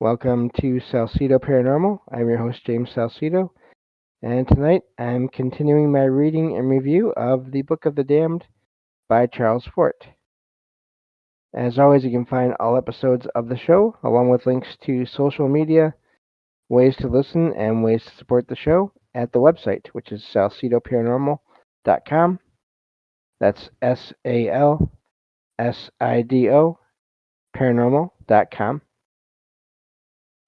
Welcome to Salsido Paranormal. I'm your host, James Salsido, and tonight I'm continuing my reading and review of The Book of the Damned by Charles Fort. As always, you can find all episodes of the show, along with links to social media, ways to listen, and ways to support the show at the website, which is salsidoparanormal.com. That's SALSIDO paranormal.com.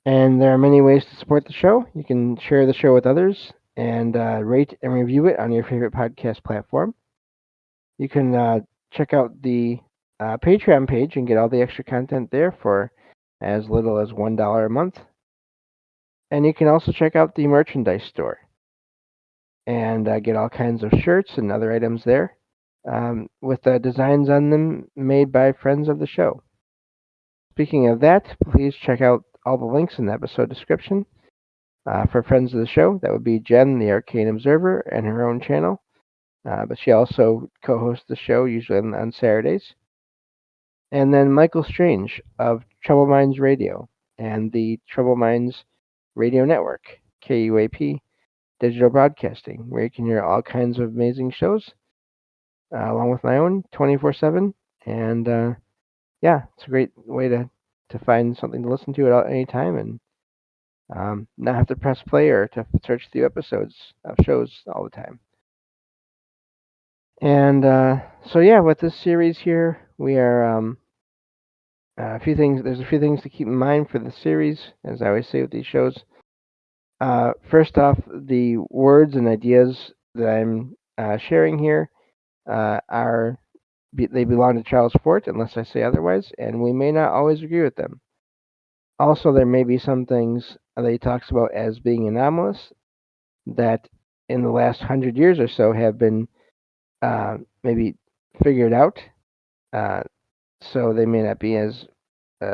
And there are many ways to support the show. You can share the show with others and rate and review it on your favorite podcast platform. You can check out the Patreon page and get all the extra content there for as little as $1 a month. And you can also check out the merchandise store and get all kinds of shirts and other items there with designs on them made by friends of the show. Speaking of that, please check out all the links in the episode description. For friends of the show, that would be Jen, the Arcane Observer, and her own channel. But she also co-hosts the show usually on Saturdays. And then Michael Strange of Trouble Minds Radio and the Trouble Minds Radio Network, KUAP Digital Broadcasting, where you can hear all kinds of amazing shows, along with my own 24/7. And yeah, it's a great way to find something to listen to at any time and not have to press play or to search through episodes of shows all the time. And so yeah, with this series here, we are a few things. There's a few things to keep in mind for the series, as I always say with these shows. First off, the words and ideas that I'm sharing here they belong to Charles Fort, unless I say otherwise, and we may not always agree with them. Also, there may be some things that he talks about as being anomalous that in the last 100 years or so have been maybe figured out. So they may not be as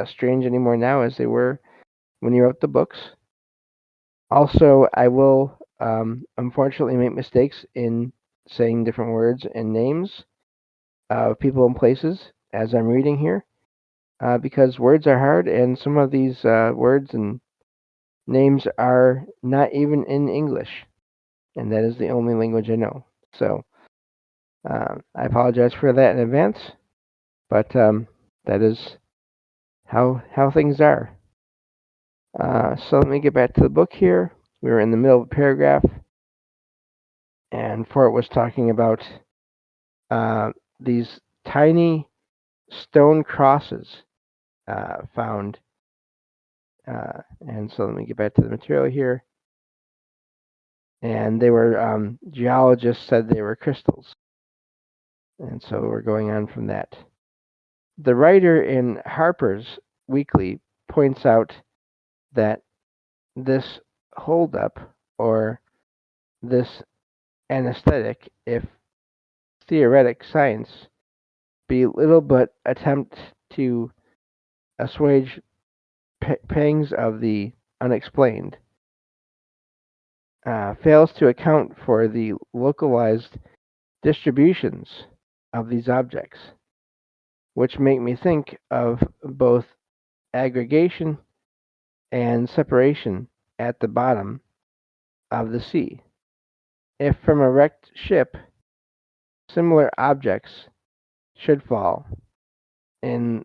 strange anymore now as they were when he wrote the books. Also, I will unfortunately make mistakes in saying different words and names of people and places as I'm reading here, because words are hard, and some of these words and names are not even in English, and that is the only language I know. So I apologize for that in advance, but that is how things are. So let me get back to the book here. We were in the middle of a paragraph, and Fort was talking about these tiny stone crosses found. And so let me get back to the material here. And they were, geologists said they were crystals. And so we're going on from that. The writer in Harper's Weekly points out that this holdup, or this anesthetic, if theoretic science, be little but attempt to assuage pangs of the unexplained, fails to account for the localized distributions of these objects, which make me think of both aggregation and separation at the bottom of the sea. If from a wrecked ship, similar objects should fall in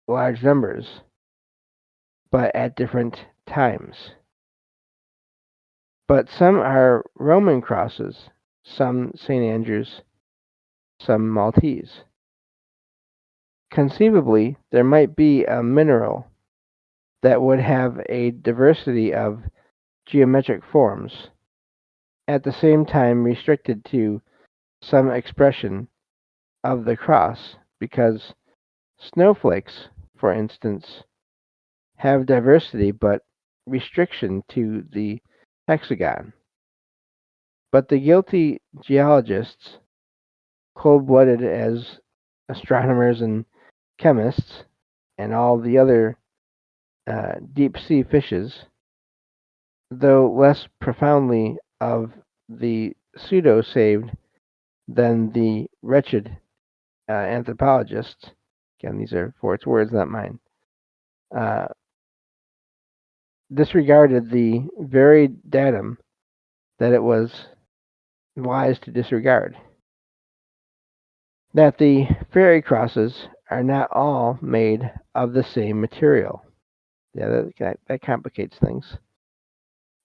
large numbers, but at different times. But some are Roman crosses, some St. Andrew's, some Maltese. Conceivably, there might be a mineral that would have a diversity of geometric forms, at the same time restricted to some expression of the cross, because snowflakes, for instance, have diversity but restriction to the hexagon. But the guilty geologists, cold-blooded as astronomers and chemists, and all the other deep-sea fishes, though less profoundly of the pseudo-saved than the wretched anthropologists, again, these are Fort's words, not mine, disregarded the very datum that it was wise to disregard. That the fairy crosses are not all made of the same material. Yeah, that complicates things.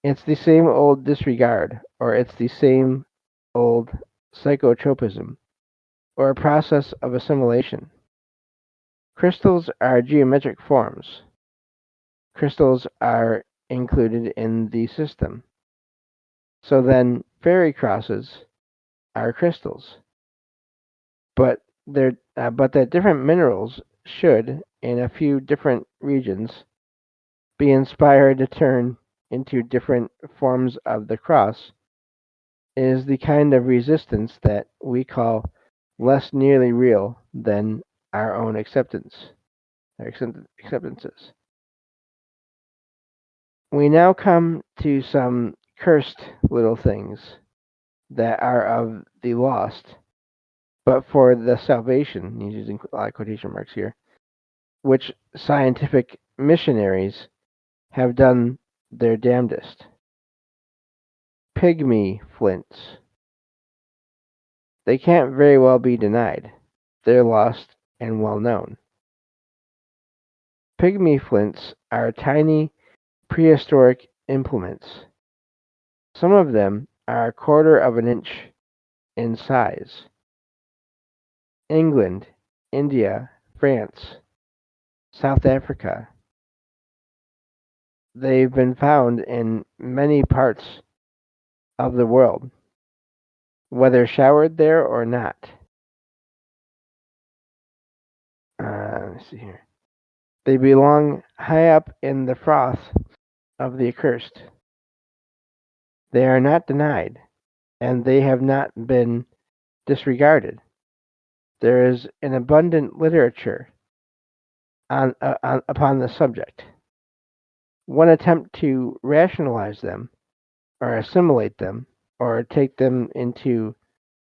It's the same old disregard, or it's the same old psychotropism, or a process of assimilation. Crystals are geometric forms. Crystals are included in the system. So then fairy crosses are crystals. But that different minerals should, in a few different regions, be inspired to turn into different forms of the cross is the kind of resistance that we call less nearly real than our own acceptances. We now come to some cursed little things that are of the lost, but for the salvation, he's using a lot of quotation marks here, which scientific missionaries have done their damnedest. Pygmy flints. They can't very well be denied. They're lost and well known. Pygmy flints are tiny prehistoric implements. Some of them are a quarter of an inch in size. England, India, France, South Africa. They've been found in many parts of the world, whether showered there or not. Let's see here. They belong high up in the froth of the accursed. They are not denied, and they have not been disregarded. There is an abundant literature upon the subject. One attempt to rationalize them, or assimilate them, or take them into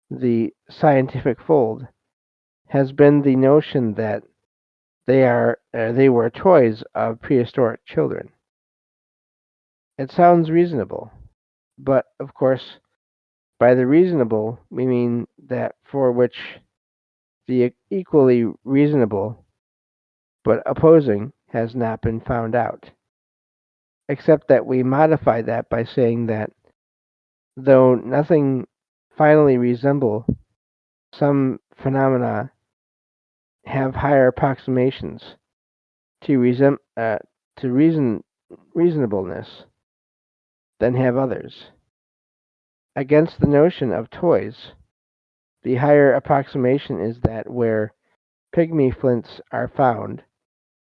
the scientific fold has been the notion that they were toys of prehistoric children. It sounds reasonable, but of course, by the reasonable we mean that for which the equally reasonable but opposing has not been found out, except that we modify that by saying that though nothing finally resemble, some phenomena have higher approximations to reasonableness than have others. Against the notion of toys, the higher approximation is that where pygmy flints are found,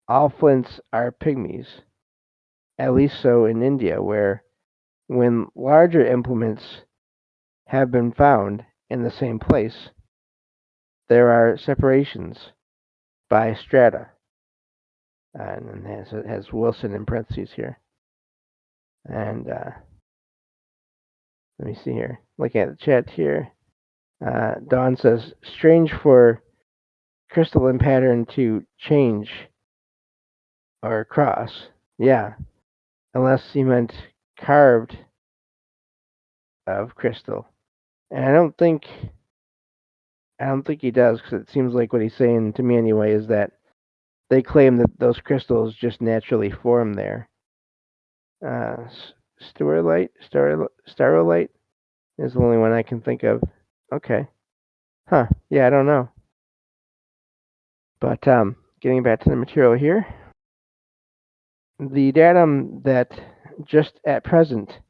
all flints are pygmies, at least so in India, where when larger implements have been found in the same place, there are separations by strata. And it has Wilson in parentheses here. And let me see here. Looking at the chat here. Dawn says, strange for crystalline pattern to change or cross. Yeah, unless he meant carved of crystal. And I don't think he does, because it seems like what he's saying to me anyway is that they claim that those crystals just naturally form there. Starolite is the only one I can think of. Okay. Huh. Yeah, I don't know. But getting back to the material here, the datum that just at present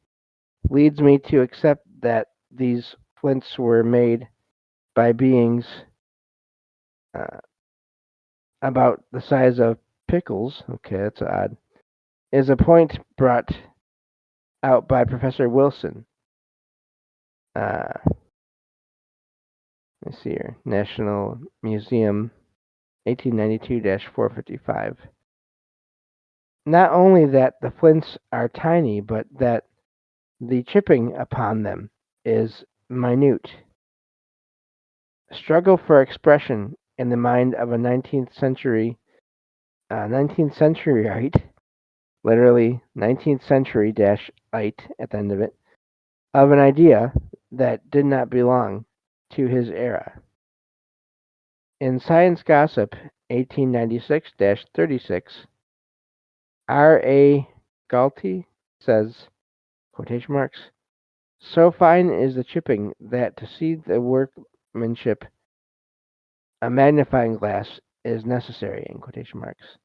leads me to accept that these flints were made by beings about the size of pickles. Okay, that's odd. Is a point brought out by Professor Wilson. Let's see here. National Museum, 1892-455. Not only that the flints are tiny, but that the chipping upon them is minute. Struggle for expression in the mind of a 19th centuryite literally 19th century dash ite at the end of it, of an idea that did not belong to his era. In Science Gossip 1896-36, R.A. Galty says, quotation marks, so fine is the chipping that to see the workmanship a magnifying glass is necessary, in quotation marks.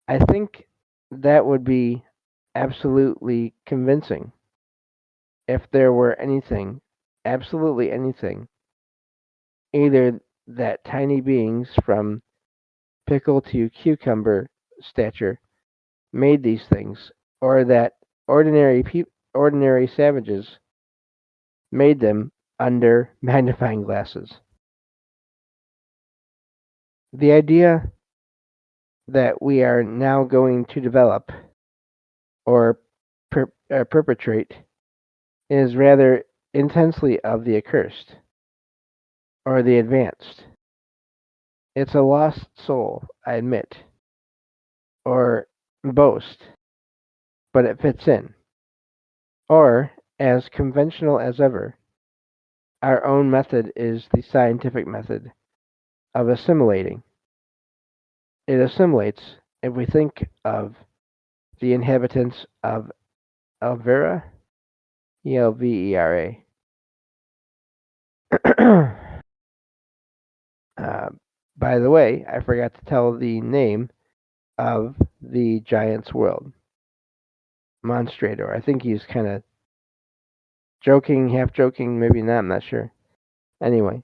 I think that would be absolutely convincing if there were anything, absolutely anything, either that tiny beings from pickle to cucumber stature made these things, or that ordinary savages made them under magnifying glasses. The idea that we are now going to develop or perpetrate is rather intensely of the accursed or the advanced. It's a lost soul, I admit, or boast, but it fits in. Or, as conventional as ever, our own method is the scientific method of assimilating. It assimilates if we think of the inhabitants of Elvira, Elvera. uh, by the way, I forgot to tell the name of the giant's world, Monstrator. I think he's kind of joking, half joking, maybe not, I'm not sure. Anyway,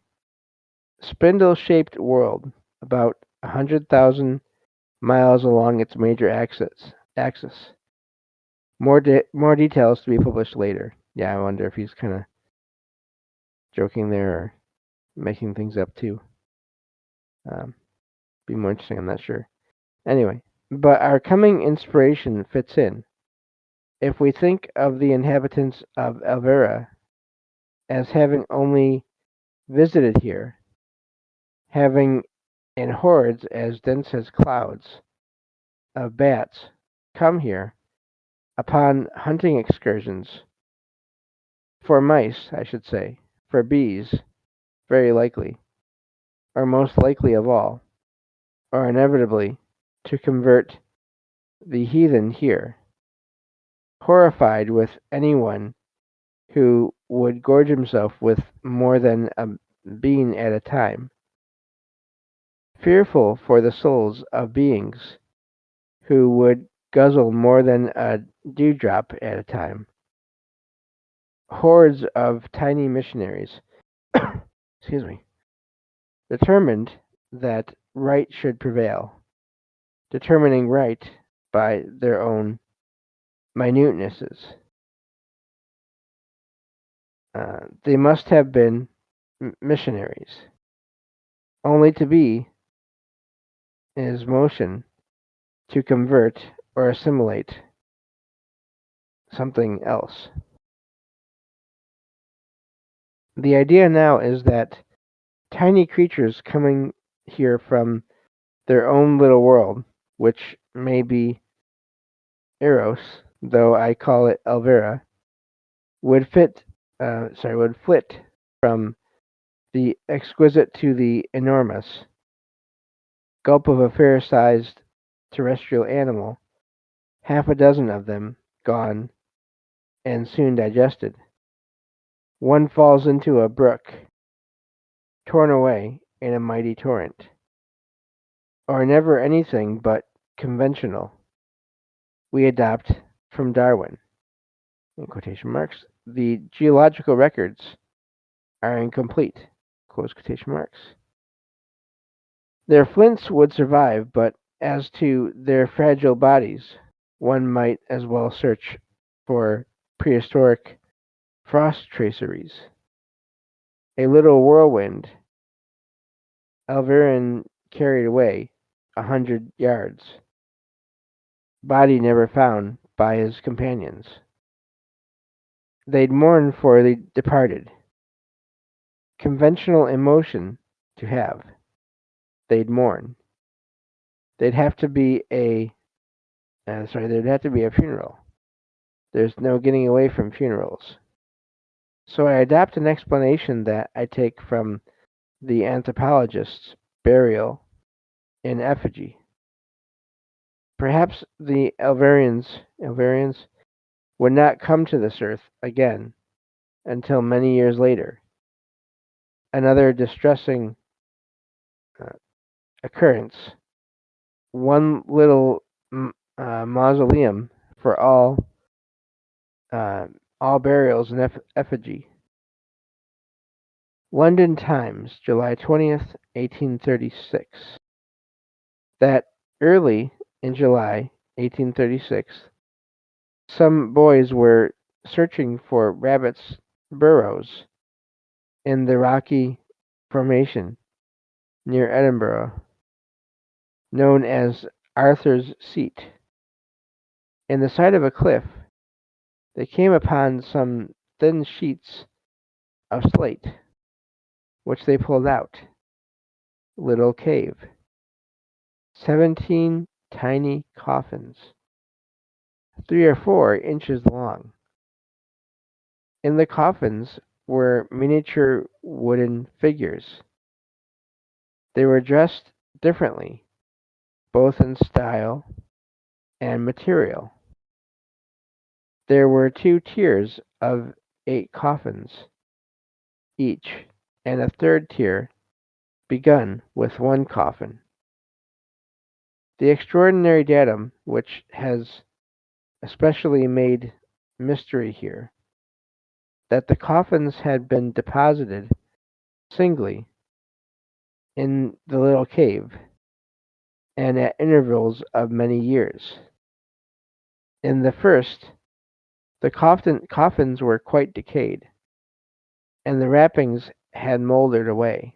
spindle-shaped world, about 100,000 miles along its major axis. More details to be published later. Yeah, I wonder if he's kind of joking there or making things up too. Be more interesting, I'm not sure. Anyway, but our coming inspiration fits in. If we think of the inhabitants of Elvira as having only visited here, having in hordes as dense as clouds of bats come here upon hunting excursions, for mice, I should say, for bees, very likely, or most likely of all, or inevitably to convert the heathen here, horrified with anyone who would gorge himself with more than a bean at a time, fearful for the souls of beings who would guzzle more than a dewdrop at a time. Hordes of tiny missionaries, excuse me, determined that right should prevail, determining right by their own minutenesses. They must have been missionaries, only to be is motion to convert or assimilate something else. The idea now is that tiny creatures coming here from their own little world, which may be Eros, though I call it Elvira, would would flit from the exquisite to the enormous, gulp of a fair-sized terrestrial animal, half a dozen of them gone and soon digested. One falls into a brook, torn away in a mighty torrent, or never anything but conventional. We adopt from Darwin, in quotation marks, the geological records are incomplete, close quotation marks. Their flints would survive, but as to their fragile bodies, one might as well search for prehistoric frost traceries. A little whirlwind, Alverin carried away 100 yards. Body never found by his companions. They'd mourn for the departed. Conventional emotion to have. They'd mourn. They'd have to be a There'd have to be a funeral. There's no getting away from funerals. So I adopt an explanation that I take from the anthropologist's burial in effigy. Perhaps the Alvarians would not come to this earth again until many years later. Another distressing uh, occurrence. One little mausoleum for uh, all burials in effigy. London Times, July 20th, 1836. That early in July 1836, some boys were searching for rabbits' burrows in the rocky formation near Edinburgh, known as Arthur's Seat. In the side of a cliff, they came upon some thin sheets of slate, which they pulled out. Little cave. 17 tiny coffins, 3 or 4 inches long. In the coffins were miniature wooden figures. They were dressed differently, both in style and material. There were 2 tiers of 8 coffins each, and a third tier begun with 1 coffin. The extraordinary datum, which has especially made mystery here, that the coffins had been deposited singly in the little cave, and at intervals of many years. In the first, the coffins were quite decayed, and the wrappings had mouldered away.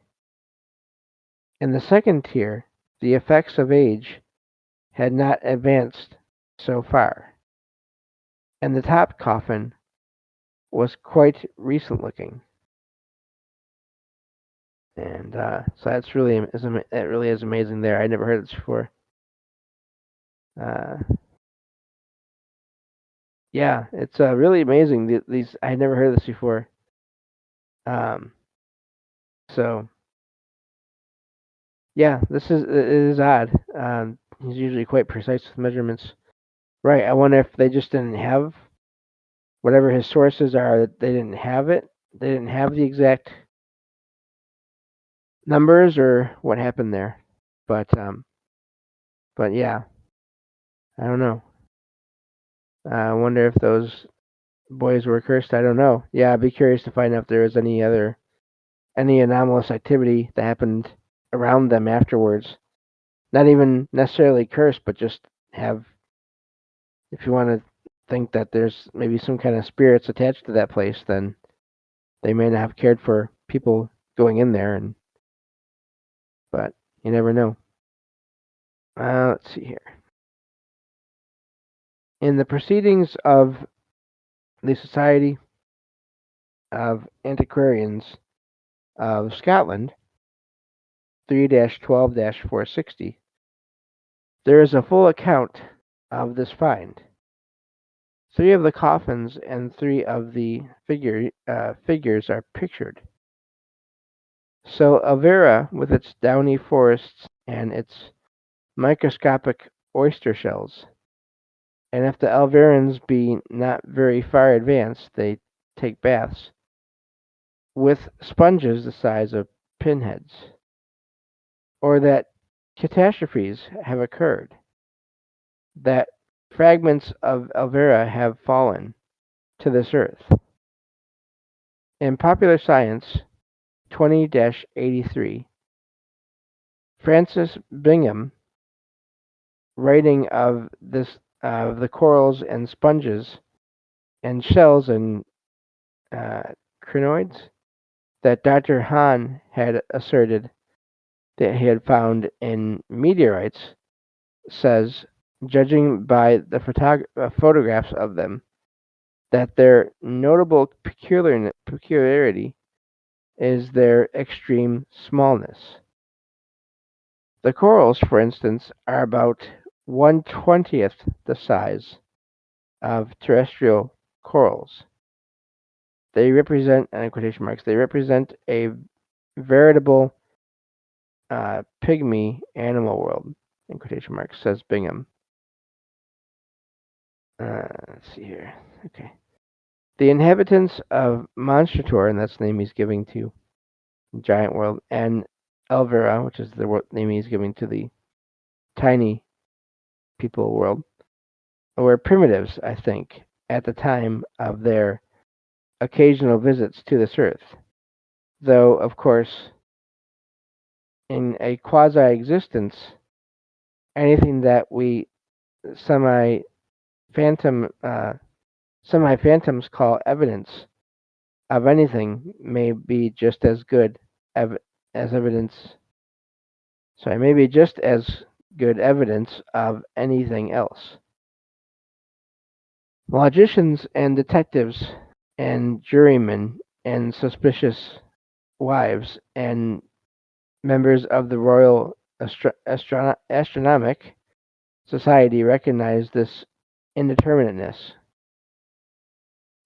In the second tier, the effects of age had not advanced so far, and the top coffin was quite recent looking. And so that really is amazing. There, I never heard this before. Uh, yeah, it's really amazing. These I never heard this before. Um, so yeah, it is odd. He's usually quite precise with measurements. Right. I wonder if they just didn't have whatever his sources are. That they didn't have it. They didn't have the exact numbers or what happened there. But yeah, I don't know. I wonder if those boys were cursed. I don't know. Yeah, I'd be curious to find out if there was any anomalous activity that happened around them afterwards. Not even necessarily cursed, but just have, if you want to think that there's maybe some kind of spirits attached to that place, then they may not have cared for people going in there, but you never know. Let's see here. In the proceedings of the Society of Antiquarians of Scotland, 3-12-460, there is a full account of this find. 3 of the coffins and 3 of the figures are pictured. So Elvira, with its downy forests and its microscopic oyster shells, and if the Alvarians be not very far advanced, they take baths with sponges the size of pinheads, or that catastrophes have occurred, that fragments of Elvira have fallen to this earth. In Popular Science 20-83, Francis Bingham, writing of the corals and sponges and shells and crinoids that Dr. Hahn had asserted that he had found in meteorites, says, judging by the photographs of them, that their notable peculiarity is their extreme smallness. The corals, for instance, are about 1/20th the size of terrestrial corals. They represent, in quotation marks, they represent a veritable pygmy animal world, in quotation marks, says Bingham. Let's see here. Okay. The inhabitants of Monstrator, and that's the name he's giving to Giant World, and Elvira, which is the name he's giving to the tiny people world, were primitives, I think, at the time of their occasional visits to this earth. Though, of course, in a quasi existence, anything that we semi phantoms call evidence of anything may be just as good as evidence. Sorry, may be just as good evidence of anything else. Logicians and detectives and jurymen and suspicious wives and members of the Royal Astronomic Society recognize this indeterminateness,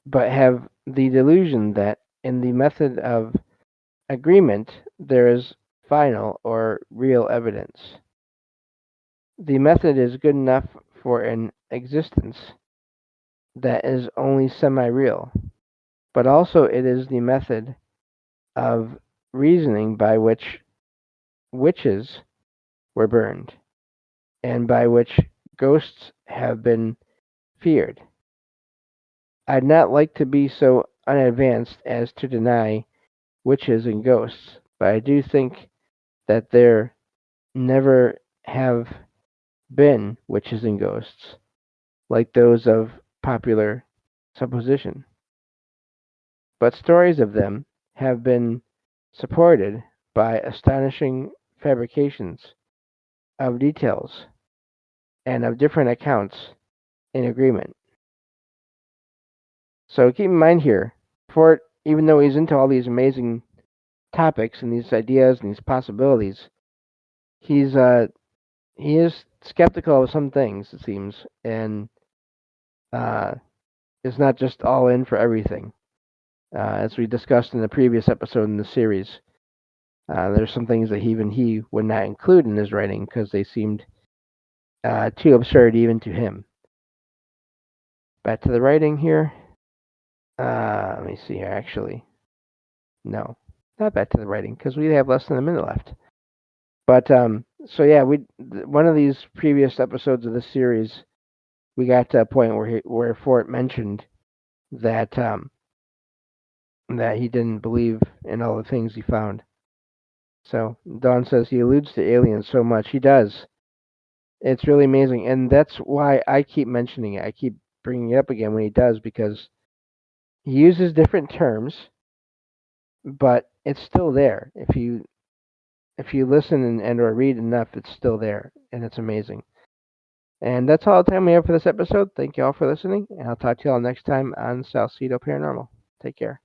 but have the delusion that in the method of agreement there is final or real evidence. The method is good enough for an existence that is only semi-real, but also it is the method of reasoning by which witches were burned, and by which ghosts have been feared. I'd not like to be so unadvanced as to deny witches and ghosts, but I do think that there never have been witches and ghosts like those of popular supposition. But stories of them have been supported by astonishing fabrications of details and of different accounts in agreement. So keep in mind here, Fort, even though he's into all these amazing topics and these ideas and these possibilities, he is skeptical of some things, it seems, and is not just all in for everything. As we discussed in the previous episode in the series, there's some things that even he would not include in his writing because they seemed too absurd even to him. Back to the writing here. Let me see here, actually. No, not back to the writing because we have less than a minute left. But so yeah, one of these previous episodes of this series, we got to a point where Fort mentioned that that he didn't believe in all the things he found. So Dawn says he alludes to aliens so much. He does. It's really amazing, and that's why I keep mentioning it. I keep bringing it up again when he does because he uses different terms, but it's still there. If you listen and or read enough, it's still there, and it's amazing. And that's all the time we have for this episode. Thank you all for listening, and I'll talk to you all next time on Salsido Paranormal. Take care.